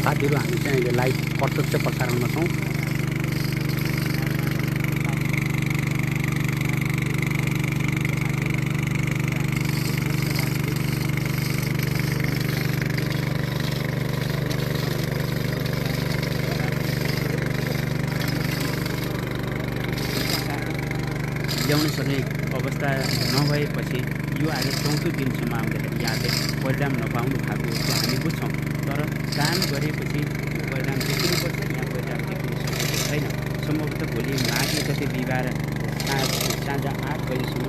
साथीहरु हामी चाहिँ अहिले लाइभ प्रत्यक्ष प्रसारणमा छौं। ल्याउन सक्ने अवस्था नभएपछि यो आज 4औं दिनसम्म आउँदाखेरि यहाँले परिणाम नपाउनु भएको हामी बुझ्छौँ। तर काम गरेपछि परिणाम देखिनुपर्छ। यहाँ परिणाम देखिन सकेको छैन। सम्भवतः भोलि माघ गते बिहिबार साँझ 8 बजेसम्म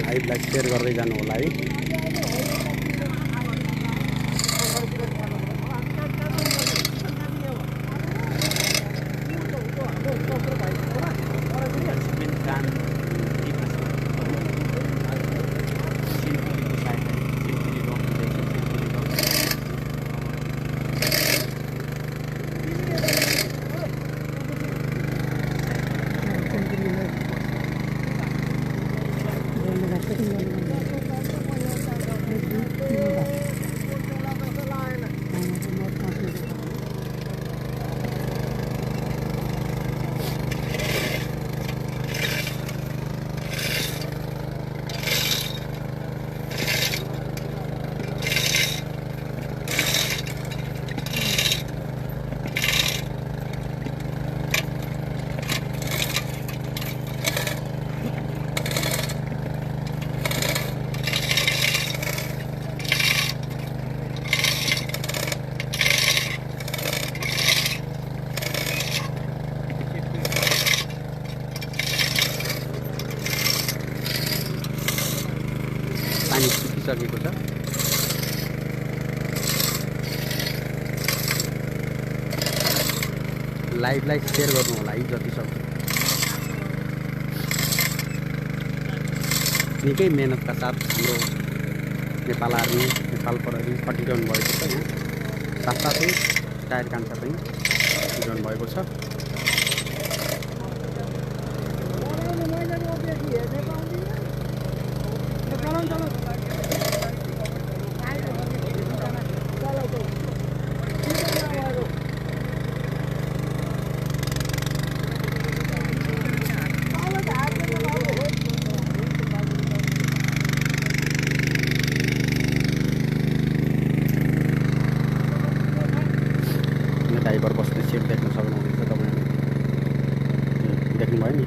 लाइभलाई शेयर गर्दै जानु होला है। पानी सुकिसकेको छ। लाइभलाई शेयर गर्नु होला है जति सक्छ। निकै मेहनतका साथ हाम्रो नेपाल आर्मी नेपाल प्रहरी खटिरहनु भएको छ। यहाँ साथसाथै टायर कान्छा पनि खटिरहनु भएको छ। ड्राइभर बस्ने सिट देख्न सक्नुहुनेछ तपाईले। देख्नुभयो नि।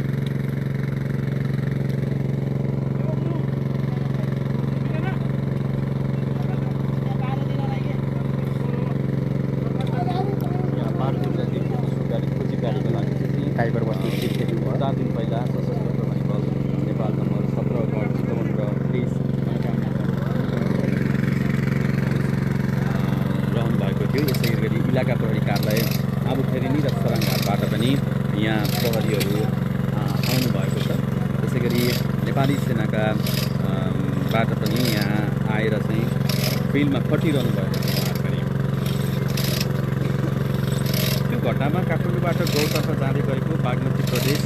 ड्राइभर बस्ने सिट देख्नुभयो। 4 दिन पहिला सशस्त्र प्रहरी बल नेपाल नम्बर 17 गढ चितवन र 23 रहनु भएको थियो। यसै गरी इलाका प्रहरी कार्यालय आबुखेरिनी र सराङघाटबाट पनि यहाँ प्रहरीहरू आउनु भएको छ। त्यसै गरी नेपाली सेनाका बाट पनि यहाँ आएर चाहिँ फिल्डमा खटिरहनु भएको छ। त्यो घटनामा काठमाडौँबाट गौतर्फ जाँदै गएको बागमती प्रदेश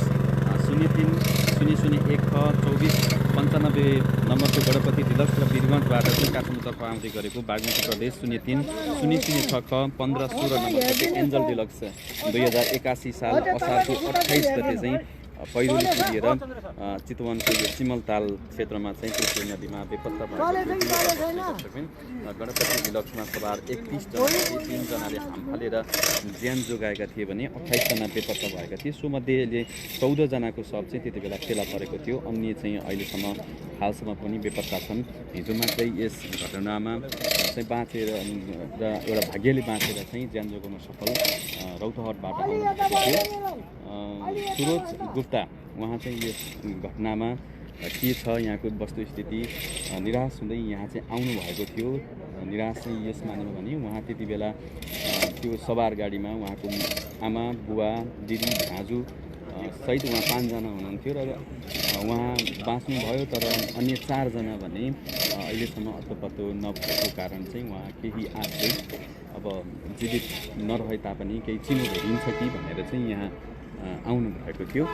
03-001-24-95 नम्बरको गणपति डिलक्स र वीरगञ्जबाट चाहिँ काठमाडौँतर्फ आउँदै गरेको बागमती प्रदेश 03-006-15-16 नम्बरको एन्जल डिलक्स 2081 साल असारको 28 गते चाहिँ पहिरोले पुरिएर चितवनको यो चिमलताल क्षेत्रमा चाहिँ तुलसी नदीमा बेपत्ता गणपति डिलक्समा सवार 31 जना 3 जनाले हाम फालेर ज्यान जोगाएका थिए भने 28 जना बेपत्ता भएका थिए। सोमध्येले 14 जनाको शव चाहिँ त्यति बेला फेला परेको थियो। अन्य चाहिँ अहिलेसम्म हालसम्म पनि बेपत्ता छन्। हिजो मात्रै यस घटनामा चाहिँ बाँचेर र एउटा भाग्यले बाँचेर चाहिँ ज्यान जोगाउन सफल रौतहटबाट आउनुभएको थियो सुरोज गुप्ता। उहाँ चाहिँ यस घटनामा के छ यहाँको वस्तुस्थिति निराश हुँदै यहाँ चाहिँ आउनुभएको थियो। निराश चाहिँ यस मानेमा भने उहाँ त्यति बेला त्यो सवार गाडीमा उहाँको आमा बुवा दिदी भान्जू सहित उहाँ 5 जना हुनुहुन्थ्यो र उहाँ बाँच्नुभयो। तर अन्य 4 जना भने अहिलेसम्म अत्तो नभएको कारण चाहिँ उहाँ केही आशले अब जीवित नरहे तापनि केही चिनो भेटिन्छ कि भनेर चाहिँ यहाँ आउनु भएको थियो।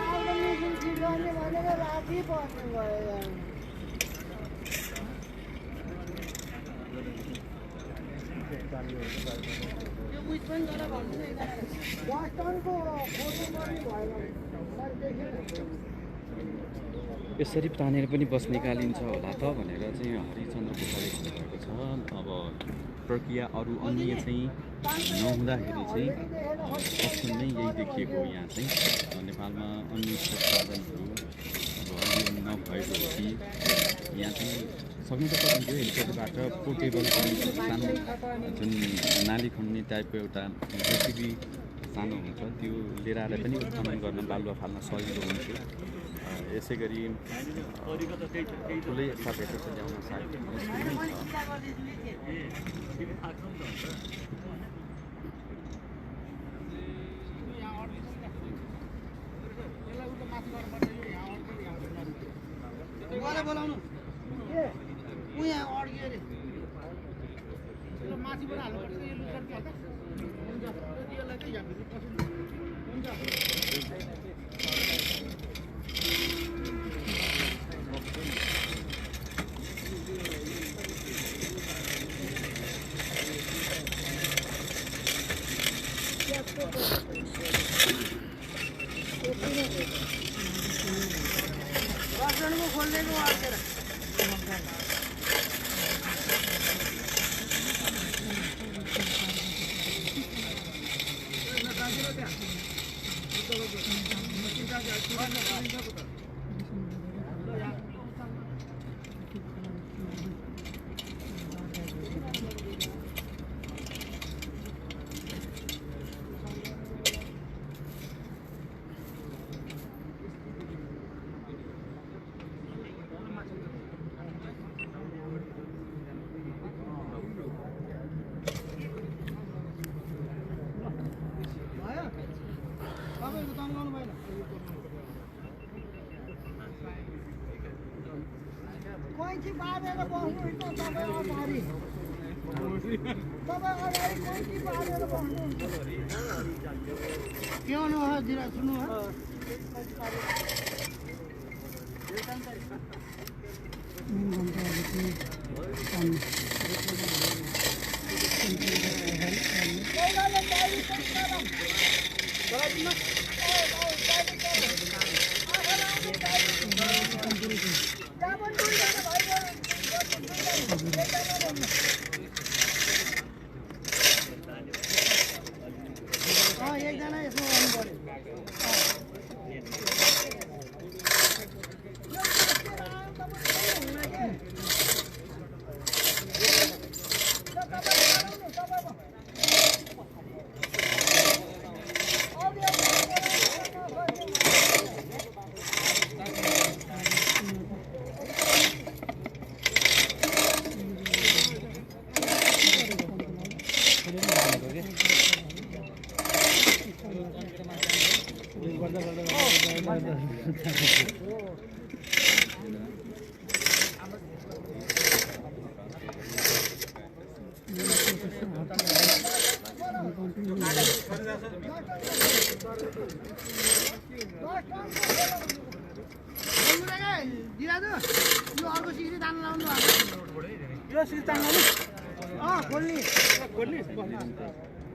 यसरी तानेर पनि बस निकालिन्छ होला त भनेर चाहिँ हरिचन्द्र पुजारी भन्नुभएको छ। अब प्रक्रिया अरू अन्य चाहिँ नहुँदाखेरि चाहिँ अप्सन नै यही देखिएको। यहाँ चाहिँ नेपालमा अन्य साधनहरू अब नभएको हो कि यहाँ चाहिँ सक्नु त सकिन्थ्यो। हेलिकप्टरबाट पोर्टेबल सानो जुन नाली खन्ने टाइपको एउटा जेसिबी सानो हुन्छ त्यो लिएर आएर पनि उत्खनन गर्न बालुवा फाल्न सजिलो हुन्थ्यो। यसै गरी ठुलै साथीहरू चाहिँ ल्याउन सायद मुस्किल नै छ।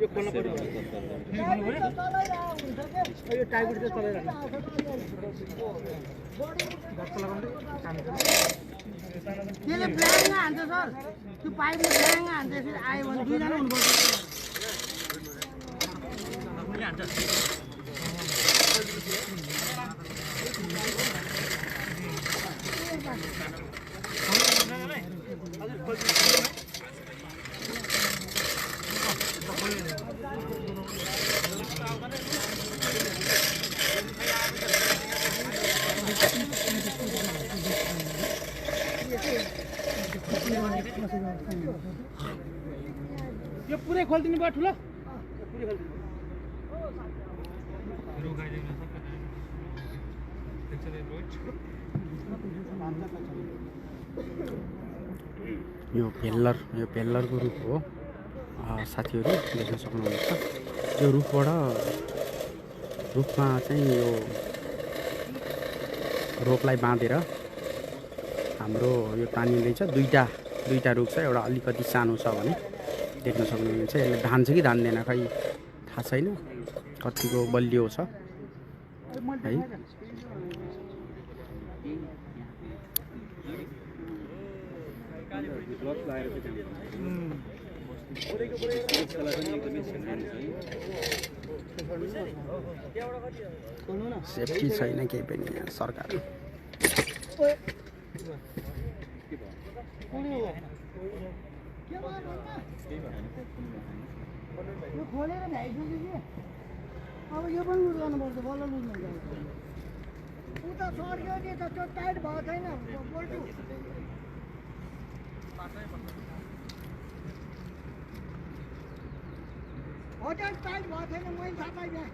यो खोल्न पर्यो यो टाइगर चाहिँ चलाइरहनु त्यसले ब्ल्याङ हान्छ सर त्यो पाइपले ब्ल्याङ हान्छ यसरी आयो भने दुईजना हुनुपर्छ यो पुरै खोलिदिनु भयो ठुलो यो पेल्लरको रुख हो साथीहरू देख्न सक्नुहुन्छ यो रुखमा चाहिँ यो रोपलाई बाँधेर हाम्रो यो तानिँदैछ दुईटा रुख छ एउटा अलिकति सानो छ भने देख्न सक्नुहुन्छ यसले धान्छ कि धान्दैन खै थाहा छैन कतिको बलियो छ है सेफ्टी छैन केही पनि यहाँ सरकार यो खोलेर भ्याइसक्यो कि अब यो पनि लुज गर्नुपर्छ बल्ल लुज हुन्छ उता सर्क्यो नि त त्यो टाइट भएको छैन बोल्टु होटेल टाइट भएको छैन मैले थाहा पाइनँ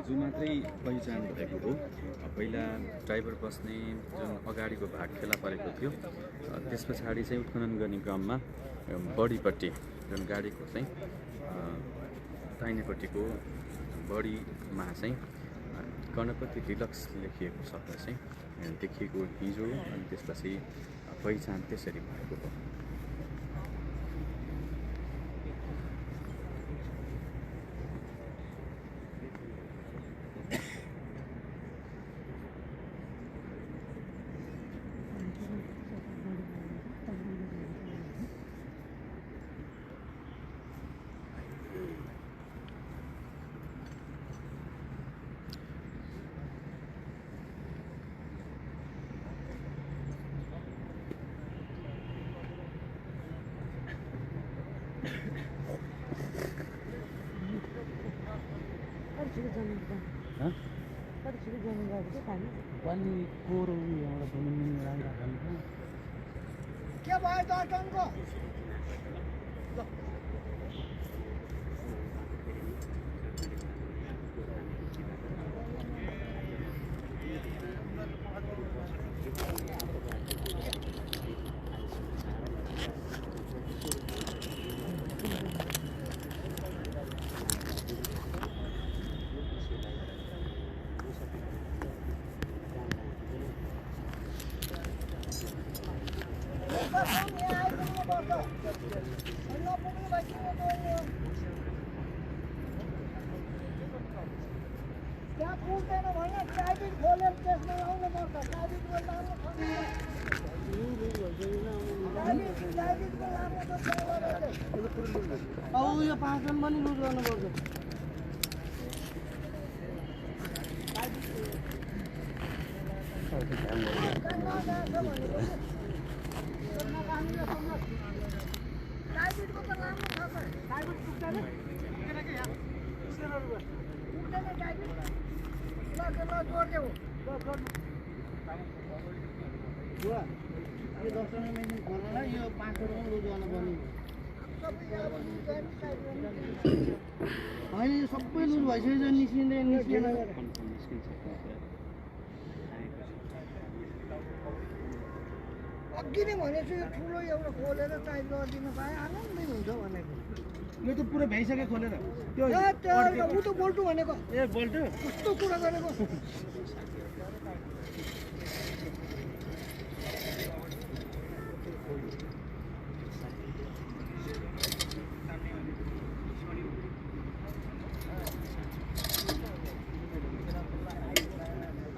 हिजो मात्रै पहिचान भएको हो पहिला ड्राइभर बस्ने जुन अगाडिको भाग फेला परेको थियो त्यस पछाडि चाहिँ उत्खनन गर्ने क्रममा बडीपट्टि जुन गाडीको चाहिँ दाहिनेपट्टिको बडीमा चाहिँ गणपति डिलक्स लेखिएको शब्द चाहिँ देखिएको हिजो अनि त्यसपछि पहिचान त्यसरी भएको हो पानी कोरो एउटा जमिन राख्नु के भयो दर्शनको त्यहाँ पुग्दैन भने ट्राफिक खोलेर त्यसमा आउनुपर्छ ट्राफिकको लामो अब यो 5 रन पनि लुज गर्नुपर्छ टाइबिटको त राम्रो छ त टाइबिट पुग्दैन पुग्दैन के यहाँ पुग्दैन टाइबिट ल जोड्देऊ ल जोड्नु बुवा यो 10 जना मेसिन खोलेर यो 5 रुपैयाँ लुज गर्न पर्ने होइन यो सबै लुज भइसक्यो निस्किँदैन अघि नै भनेछु यो ठुलो एउटा खोलेर टाइप गरिदिनु पाए आनन्दै हुन्छ भनेको यो त पुरै भइसक्यो खोलेर त्यो ऊ त बोल्टु भनेको ए बोल्ट कस्तो कुरा गरेको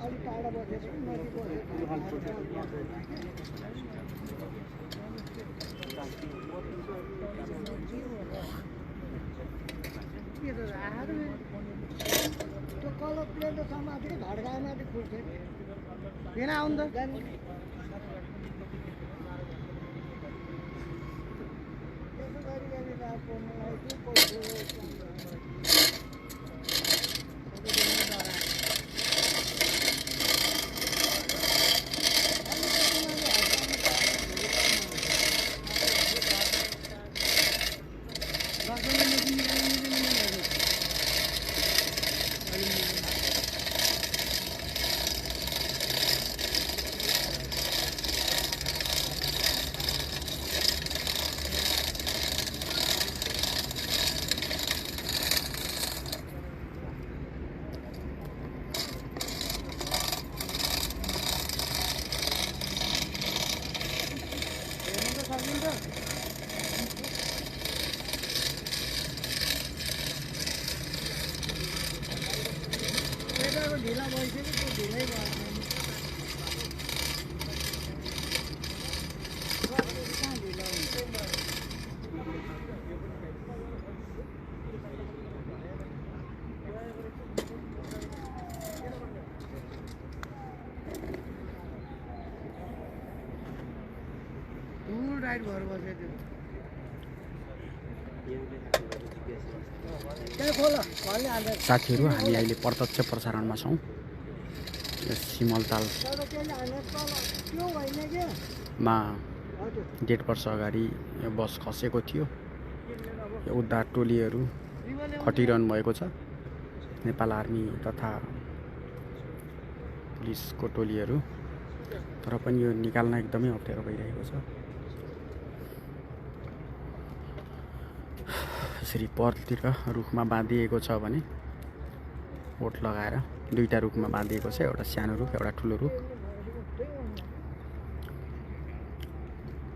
अलिक टाढा बसेको नजिक त्यो कलर प्लेट त समाति घडगामाथि खुल्छ हेर आउनु त त्यसो गरी गरी पर्नलाई के पर्छ ढिला भइसक्यो त्यो ढिलै भयो कहाँ ढिला हुन्छ टुर राइड भएर बस्यो त्यहाँ खोल घरले हाल्दै साथीहरू हामी अहिले प्रत्यक्ष प्रसारणमा छौँ यस सिमलताल तर त्यसले हाल्ने तल त्यो होइन क्या मा हजुर 1.5 वर्ष अगाडि यो बस खसेको थियो यो उद्धार टोलीहरू खटिरहनु भएको छ नेपाल आर्मी तथा पुलिसको टोलीहरू तर पनि यो निकाल्न एकदमै अप्ठ्यारो भइरहेको छ यसरी परतिर रुखमा बाँधिएको छ भने ओट लगाएर दुईटा रुखमा बाँधिएको छ एउटा सानो रुख एउटा ठुलो रुख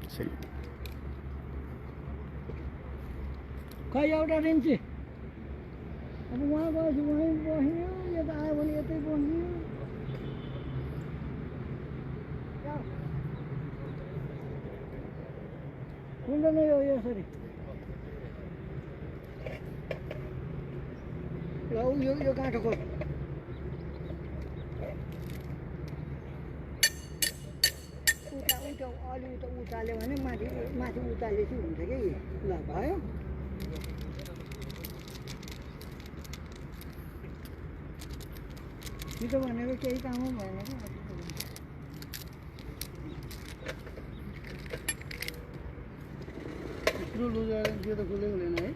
यसरी खै एउटा रेन्ची अब उहाँ गएपछि उहीँ बस्यो यता आयो भने यतै बस्यो हुँदैन यो यसरी ल यो काँटो खोल उता अलि उता उचाल्यो भने माथि उचालेपछि हुन्छ कि ल भयो छिटो भनेको केही काम भएन कि यत्रो लुज त्यो त खुलेको हुँदैन है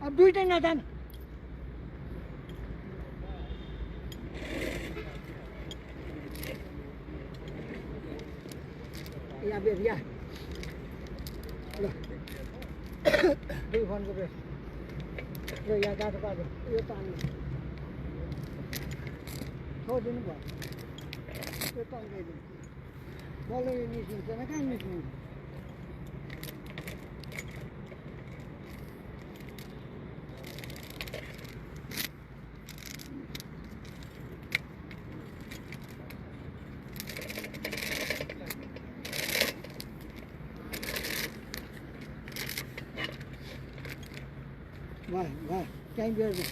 अब दुइटै नजान या बेर या ल दुई फोनको बेर ल यहाँ गाडो काट्यो यो तान्नु छोडिदिनु भयो यो तन्काइदिनु बल्ल यो निस्किन्छ न कहाँ निस्किन्छ वाह वाह कहीं बेर दे